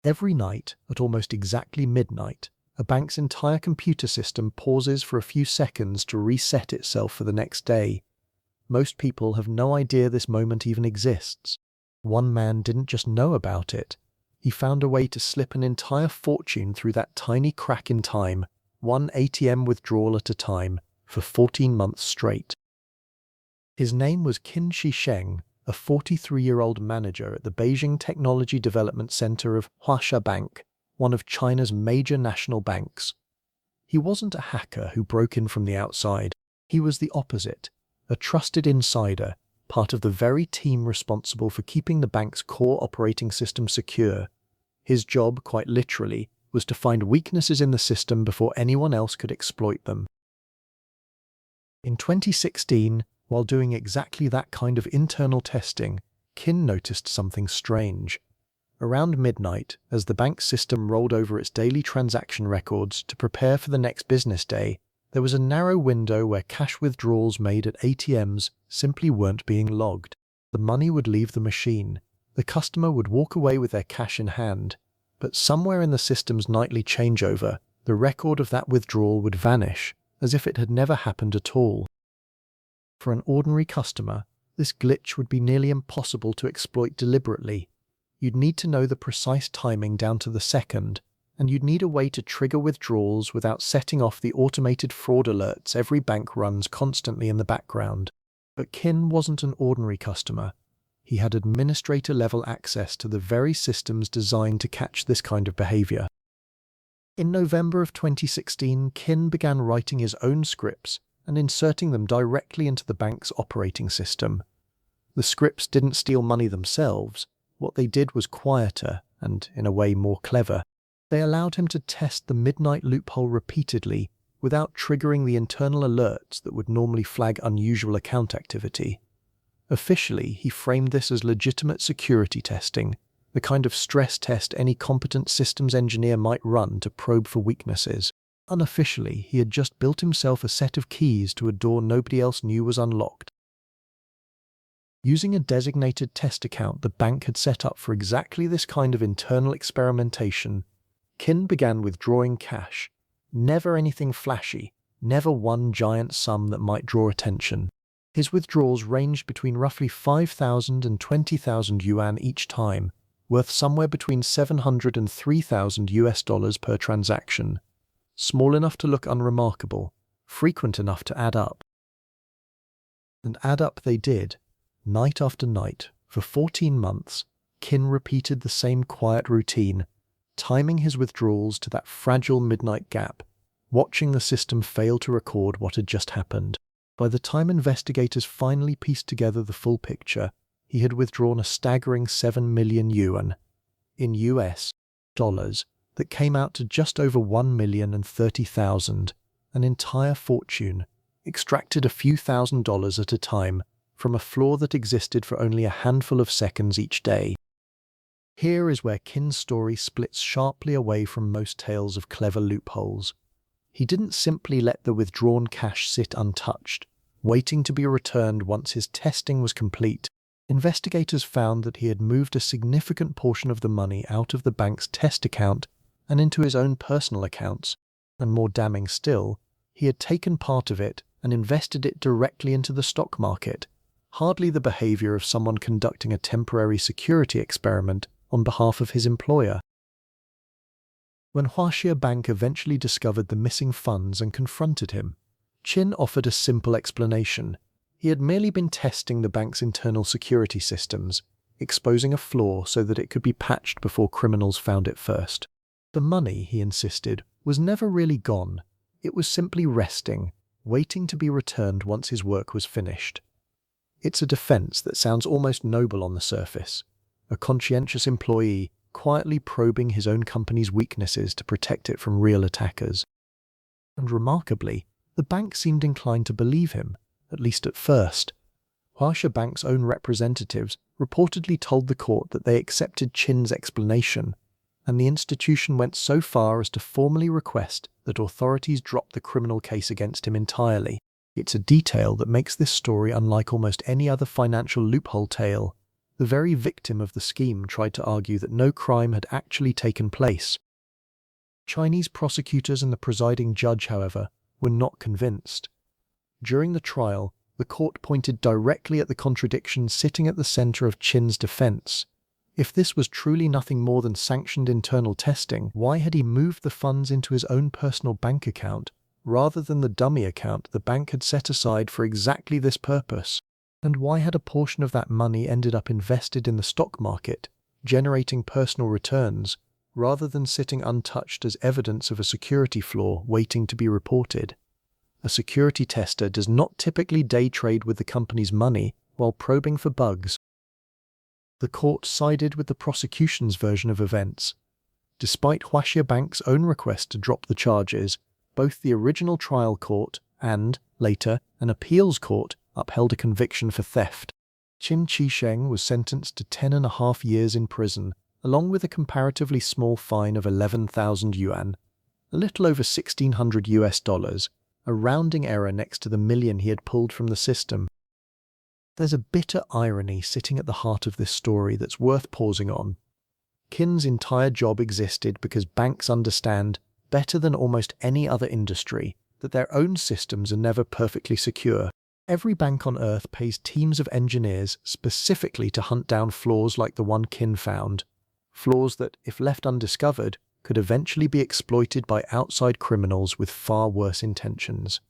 Every night, at almost exactly midnight, a bank's entire computer system pauses for a few seconds to reset itself for the next day. Most people have no idea this moment even exists. One man didn't just know about it. He found a way to slip an entire fortune through that tiny crack in time, one ATM withdrawal at a time, for 14 months straight. His name was Qin Qisheng, a 43-year-old manager at the Beijing Technology Development Center of Huaxia Bank, one of China's major national banks. He wasn't a hacker who broke in from the outside. He was the opposite, a trusted insider, part of the very team responsible for keeping the bank's core operating system secure. His job, quite literally, was to find weaknesses in the system before anyone else could exploit them. In 2016, while doing exactly that kind of internal testing, Qin noticed something strange. Around midnight, as the bank's system rolled over its daily transaction records to prepare for the next business day, there was a narrow window where cash withdrawals made at ATMs simply weren't being logged. The money would leave the machine. The customer would walk away with their cash in hand. But somewhere in the system's nightly changeover, the record of that withdrawal would vanish, as if it had never happened at all. For an ordinary customer, this glitch would be nearly impossible to exploit deliberately. You'd need to know the precise timing down to the second, and you'd need a way to trigger withdrawals without setting off the automated fraud alerts every bank runs constantly in the background. But Qin wasn't an ordinary customer. He had administrator-level access to the very systems designed to catch this kind of behavior. In November of 2016, Qin began writing his own scripts and inserting them directly into the bank's operating system. The scripts didn't steal money themselves. What they did was quieter and, in a way, more clever. They allowed him to test the midnight loophole repeatedly without triggering the internal alerts that would normally flag unusual account activity. Officially, he framed this as legitimate security testing, the kind of stress test any competent systems engineer might run to probe for weaknesses. Unofficially, he had just built himself a set of keys to a door nobody else knew was unlocked. Using a designated test account the bank had set up for exactly this kind of internal experimentation, Qin began withdrawing cash. Never anything flashy, never one giant sum that might draw attention. His withdrawals ranged between roughly 5,000 and 20,000 yuan each time, worth somewhere between 700 and 3,000 US dollars per transaction. Small enough to look unremarkable, frequent enough to add up. And add up they did. Night after night, for 14 months, Qin repeated the same quiet routine, timing his withdrawals to that fragile midnight gap, watching the system fail to record what had just happened. By the time investigators finally pieced together the full picture, he had withdrawn a staggering 7 million yuan in US dollars that came out to just over 1,030,000, an entire fortune, extracted a few $1,000s at a time from a flaw that existed for only a handful of seconds each day. Here is where Qin's story splits sharply away from most tales of clever loopholes. He didn't simply let the withdrawn cash sit untouched, waiting to be returned once his testing was complete. Investigators found that he had moved a significant portion of the money out of the bank's test account and into his own personal accounts, and more damning still, he had taken part of it and invested it directly into the stock market, hardly the behavior of someone conducting a temporary security experiment on behalf of his employer. When Huaxia Bank eventually discovered the missing funds and confronted him, Qin offered a simple explanation. He had merely been testing the bank's internal security systems, exposing a flaw so that it could be patched before criminals found it first. The money, he insisted, was never really gone. It was simply resting, waiting to be returned once his work was finished. It's a defense that sounds almost noble on the surface. A conscientious employee quietly probing his own company's weaknesses to protect it from real attackers. And remarkably, the bank seemed inclined to believe him, at least at first. Huaxia Bank's own representatives reportedly told the court that they accepted Qin's explanation, and the institution went so far as to formally request that authorities drop the criminal case against him entirely. It's a detail that makes this story unlike almost any other financial loophole tale. The very victim of the scheme tried to argue that no crime had actually taken place. Chinese prosecutors and the presiding judge, however, were not convinced. During the trial, the court pointed directly at the contradiction sitting at the center of Qin's defense. If this was truly nothing more than sanctioned internal testing, why had he moved the funds into his own personal bank account, rather than the dummy account the bank had set aside for exactly this purpose? And why had a portion of that money ended up invested in the stock market, generating personal returns, rather than sitting untouched as evidence of a security flaw waiting to be reported? A security tester does not typically day trade with the company's money while probing for bugs. The court sided with the prosecution's version of events. Despite Huaxia Bank's own request to drop the charges, both the original trial court and, later, an appeals court upheld a conviction for theft. Qin Qisheng was sentenced to 10.5 years in prison, along with a comparatively small fine of 11,000 yuan, a little over $1,600, a rounding error next to the million he had pulled from the system. There's a bitter irony sitting at the heart of this story that's worth pausing on. Qin's entire job existed because banks understand, better than almost any other industry, that their own systems are never perfectly secure. Every bank on Earth pays teams of engineers specifically to hunt down flaws like the one Qin found. Flaws that, if left undiscovered, could eventually be exploited by outside criminals with far worse intentions.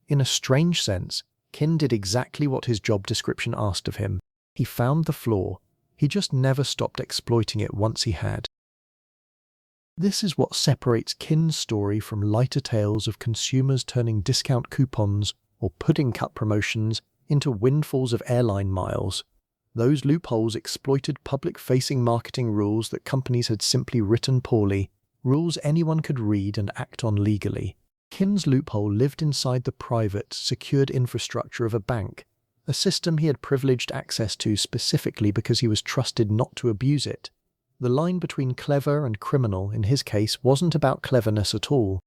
In a strange sense, Qin did exactly what his job description asked of him. He found the flaw. He just never stopped exploiting it once he had. This is what separates Qin's story from lighter tales of consumers turning discount coupons or pudding cup promotions into windfalls of airline miles. Those loopholes exploited public-facing marketing rules that companies had simply written poorly, rules anyone could read and act on legally. Qin's loophole lived inside the private, secured infrastructure of a bank, a system he had privileged access to specifically because he was trusted not to abuse it. The line between clever and criminal in his case wasn't about cleverness at all.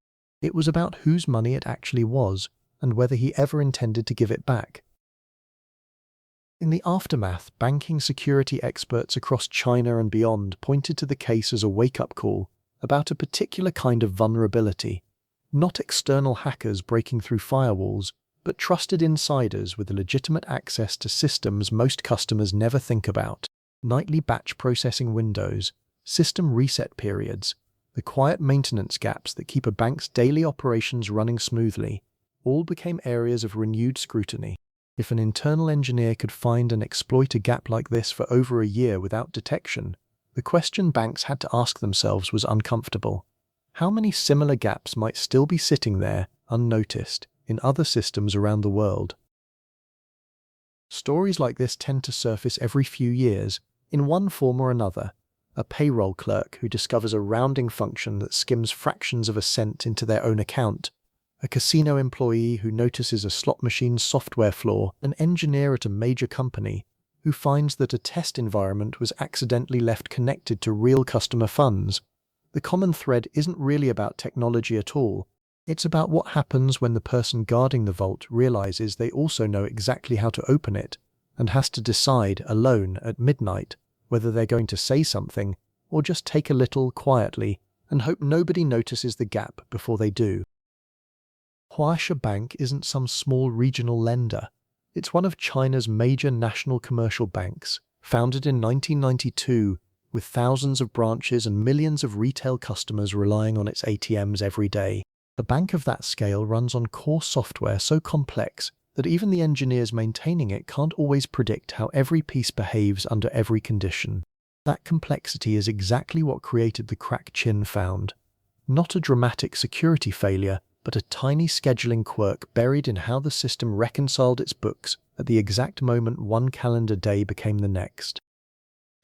It was about whose money it actually was, and whether he ever intended to give it back. In the aftermath, banking security experts across China and beyond pointed to the case as a wake-up call about a particular kind of vulnerability. Not external hackers breaking through firewalls, but trusted insiders with legitimate access to systems most customers never think about. Nightly batch processing windows, system reset periods, the quiet maintenance gaps that keep a bank's daily operations running smoothly, all became areas of renewed scrutiny. If an internal engineer could find and exploit a gap like this for over a year without detection, the question banks had to ask themselves was uncomfortable. How many similar gaps might still be sitting there, unnoticed, in other systems around the world? Stories like this tend to surface every few years, in one form or another. A payroll clerk who discovers a rounding function that skims fractions of a cent into their own account, a casino employee who notices a slot machine's software flaw, an engineer at a major company who finds that a test environment was accidentally left connected to real customer funds. The common thread isn't really about technology at all. It's about what happens when the person guarding the vault realizes they also know exactly how to open it and has to decide alone at midnight whether they're going to say something or just take a little quietly and hope nobody notices the gap before they do. Huaxia Bank isn't some small regional lender. It's one of China's major national commercial banks, founded in 1992, with thousands of branches and millions of retail customers relying on its ATMs every day. A bank of that scale runs on core software so complex that even the engineers maintaining it can't always predict how every piece behaves under every condition. That complexity is exactly what created the crack Qin found. Not a dramatic security failure, but a tiny scheduling quirk buried in how the system reconciled its books at the exact moment one calendar day became the next.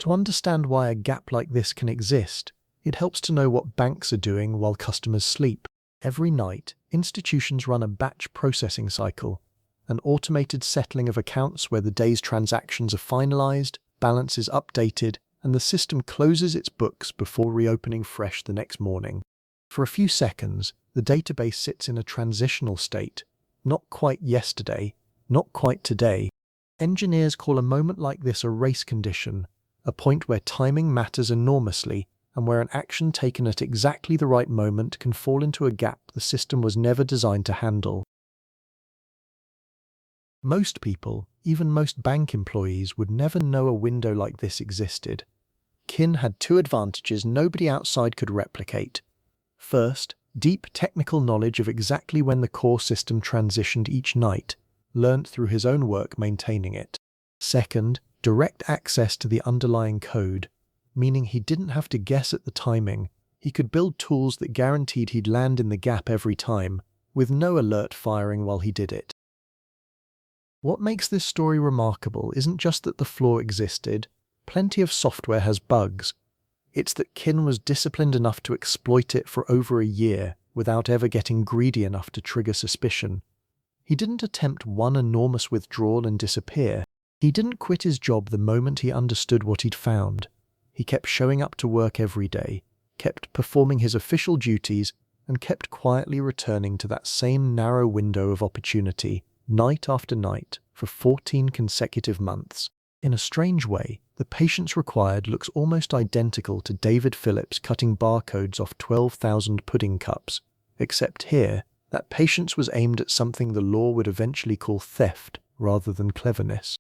To understand why a gap like this can exist, it helps to know what banks are doing while customers sleep. Every night, institutions run a batch processing cycle, an automated settling of accounts where the day's transactions are finalized, balances updated, and the system closes its books before reopening fresh the next morning. For a few seconds, the database sits in a transitional state, not quite yesterday, not quite today, Engineers call a moment like this a race condition, a point where timing matters enormously and where an action taken at exactly the right moment can fall into a gap the system was never designed to handle. Most people, even most bank employees, would never know a window like this existed. Qin had two advantages nobody outside could replicate. First, deep technical knowledge of exactly when the core system transitioned each night, learnt through his own work maintaining it. Second, direct access to the underlying code, meaning he didn't have to guess at the timing. He could build tools that guaranteed he'd land in the gap every time, with no alert firing while he did it. What makes this story remarkable isn't just that the flaw existed. Plenty of software has bugs. It's that Qin was disciplined enough to exploit it for over a year without ever getting greedy enough to trigger suspicion. He didn't attempt one enormous withdrawal and disappear. He didn't quit his job the moment he understood what he'd found. He kept showing up to work every day, kept performing his official duties, and kept quietly returning to that same narrow window of opportunity, night after night, for 14 consecutive months. In a strange way, the patience required looks almost identical to David Phillips cutting barcodes off 12,000 pudding cups, except here, that patience was aimed at something the law would eventually call theft rather than cleverness.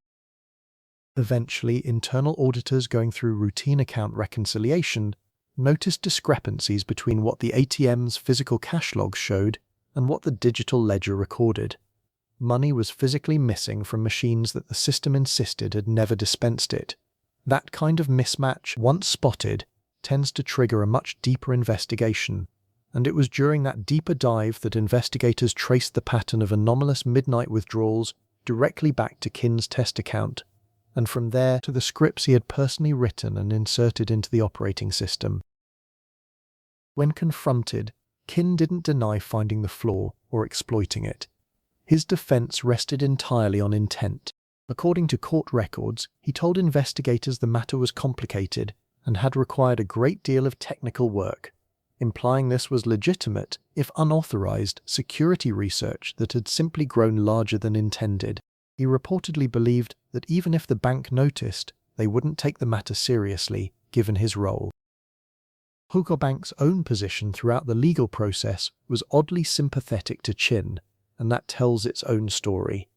Eventually, internal auditors going through routine account reconciliation noticed discrepancies between what the ATM's physical cash logs showed and what the digital ledger recorded. Money was physically missing from machines that the system insisted had never dispensed it. That kind of mismatch, once spotted, tends to trigger a much deeper investigation, and it was during that deeper dive that investigators traced the pattern of anomalous midnight withdrawals directly back to Qin's test account, and from there to the scripts he had personally written and inserted into the operating system. When confronted, Qin didn't deny finding the flaw or exploiting it. His defense rested entirely on intent. According to court records, he told investigators the matter was complicated and had required a great deal of technical work, implying this was legitimate, if unauthorized, security research that had simply grown larger than intended. He reportedly believed that even if the bank noticed, they wouldn't take the matter seriously, given his role. Huaxia Bank's own position throughout the legal process was oddly sympathetic to Qin, and that tells its own story.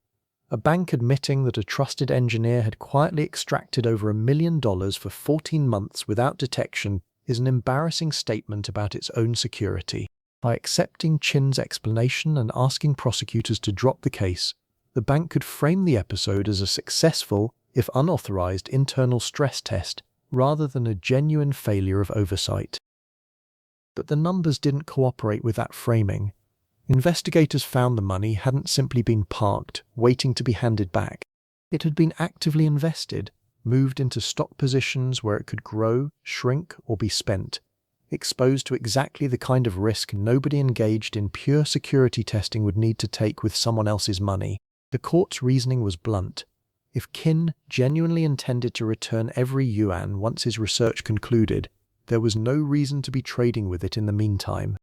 A bank admitting that a trusted engineer had quietly extracted over $1 million for 14 months without detection is an embarrassing statement about its own security. By accepting Qin's explanation and asking prosecutors to drop the case, the bank could frame the episode as a successful, if unauthorized, internal stress test rather than a genuine failure of oversight. But the numbers didn't cooperate with that framing. Investigators found the money hadn't simply been parked, waiting to be handed back. It had been actively invested, moved into stock positions where it could grow, shrink, or be spent, exposed to exactly the kind of risk nobody engaged in pure security testing would need to take with someone else's money. The court's reasoning was blunt. If Qin genuinely intended to return every yuan once his research concluded, there was no reason to be trading with it in the meantime.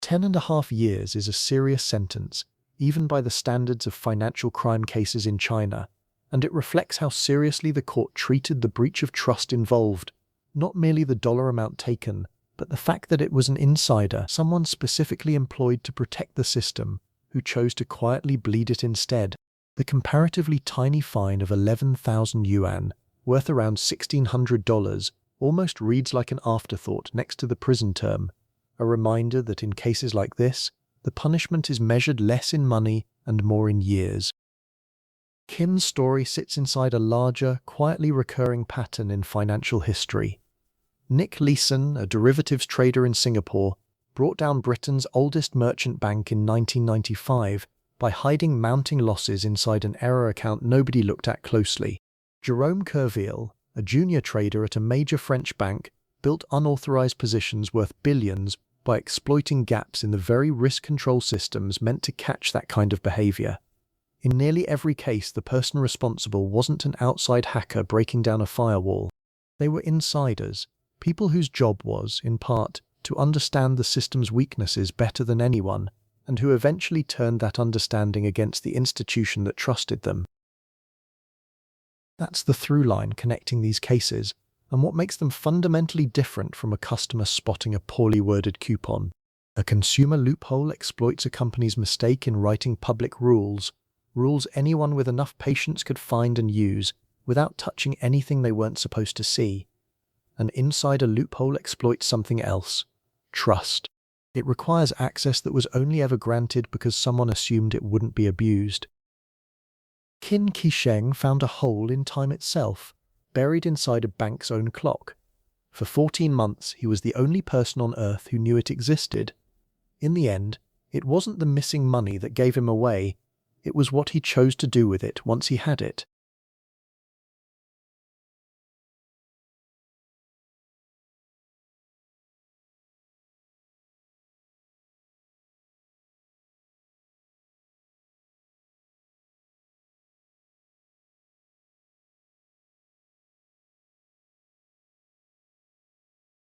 10.5 years is a serious sentence, even by the standards of financial crime cases in China, and it reflects how seriously the court treated the breach of trust involved, not merely the dollar amount taken, but the fact that it was an insider, someone specifically employed to protect the system, who chose to quietly bleed it instead. The comparatively tiny fine of 11,000 yuan, worth around $1,600, almost reads like an afterthought next to the prison term, a reminder that in cases like this, the punishment is measured less in money and more in years. Qin's story sits inside a larger, quietly recurring pattern in financial history. Nick Leeson, a derivatives trader in Singapore, brought down Britain's oldest merchant bank in 1995 by hiding mounting losses inside an error account nobody looked at closely. Jerome Kerviel, a junior trader at a major French bank, built unauthorized positions worth billions by exploiting gaps in the very risk control systems meant to catch that kind of behavior. In nearly every case, the person responsible wasn't an outside hacker breaking down a firewall. They were insiders, people whose job was, in part, to understand the system's weaknesses better than anyone, and who eventually turned that understanding against the institution that trusted them. That's the through line connecting these cases, and what makes them fundamentally different from a customer spotting a poorly worded coupon. A consumer loophole exploits a company's mistake in writing public rules anyone with enough patience could find and use, without touching anything they weren't supposed to see. An insider loophole exploits something else: trust. It requires access that was only ever granted because someone assumed it wouldn't be abused. Qin Qisheng found a hole in time itself, buried inside a bank's own clock. For 14 months, he was the only person on Earth who knew it existed. In the end, it wasn't the missing money that gave him away, it was what he chose to do with it once he had it.